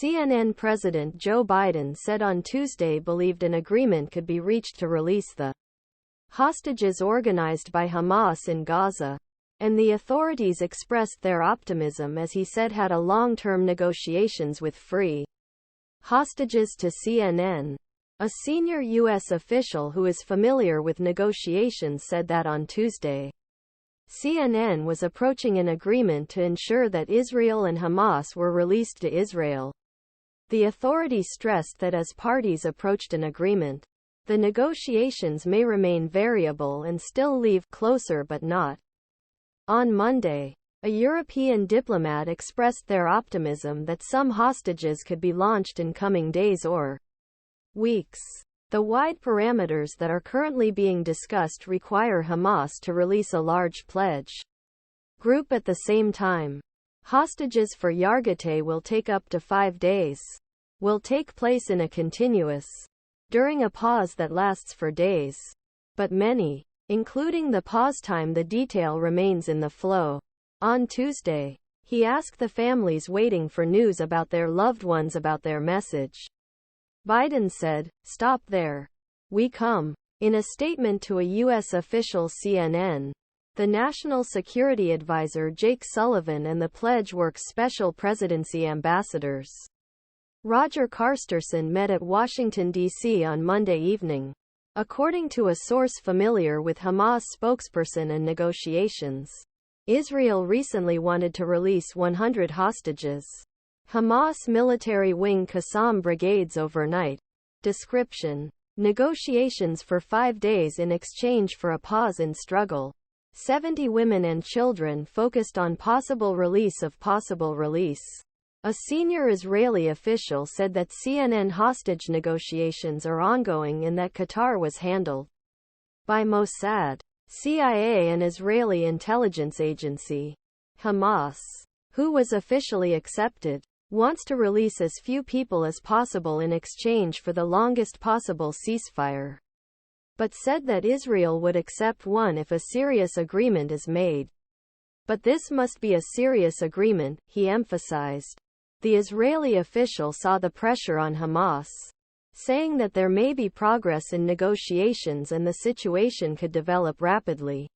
CNN President Joe Biden said on Tuesday believed an agreement could be reached to release the hostages organized by Hamas in Gaza, and the authorities expressed their optimism as he said had a long-term negotiations with free hostages to CNN. A senior U.S. official who is familiar with negotiations said that on Tuesday, CNN was approaching an agreement to ensure that Israel and Hamas were released to Israel. The authority stressed that as parties approached an agreement, the negotiations may remain variable and still leave closer but not. On Monday, a European diplomat expressed their optimism that some hostages could be launched in coming days or weeks. The wide parameters that are currently being discussed require Hamas to release a large pledge group at the same time. Hostages for Yargıtay will take up to 5 days. Will take place in a continuous, during a pause that lasts for days. But many, including the pause time, the detail remains in the flow. On Tuesday, he asked the families waiting for news about their loved ones about their message. Biden said, "Stop there. We come." In a statement to a U.S. official CNN, the National Security Advisor Jake Sullivan and the Pledge Works Special Presidency ambassadors Roger Carstersen met at Washington, D.C. on Monday evening. According to a source familiar with Hamas spokesperson and negotiations, Israel recently wanted to release 100 hostages. Hamas military wing Qassam brigades overnight. Description: negotiations for 5 days in exchange for a pause in struggle. 70 women and children focused on possible release. A senior Israeli official said that CNN hostage negotiations are ongoing and that Qatar was handled by MOSSAD, CIA and Israeli intelligence agency. Hamas, who was officially accepted, wants to release as few people as possible in exchange for the longest possible ceasefire, but said that Israel would accept one if a serious agreement is made. But this must be a serious agreement, he emphasized. The Israeli official saw the pressure on Hamas, saying that there may be progress in negotiations and the situation could develop rapidly.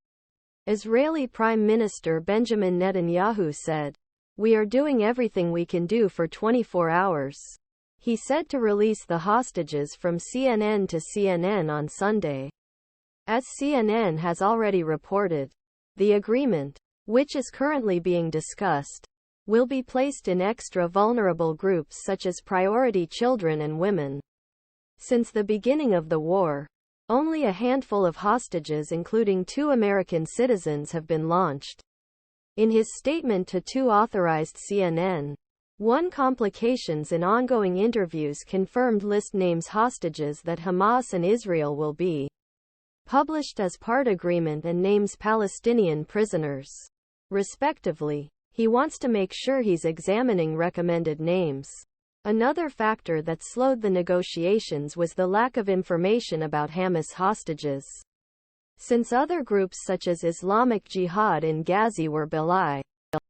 Israeli Prime Minister Benjamin Netanyahu said, "We are doing everything we can do for 24 hours." He said to release the hostages from CNN to CNN on Sunday. As CNN has already reported, the agreement, which is currently being discussed, will be placed in extra vulnerable groups such as priority children and women. Since the beginning of the war, only a handful of hostages, including 2 American citizens, have been launched. In his statement to 2 authorized CNN, one complications in ongoing interviews confirmed list names hostages that Hamas and Israel will be published as part agreement and names Palestinian prisoners, respectively. He wants to make sure he's examining recommended names. Another factor that slowed the negotiations was the lack of information about Hamas hostages. Since other groups such as Islamic Jihad in Gazze were belie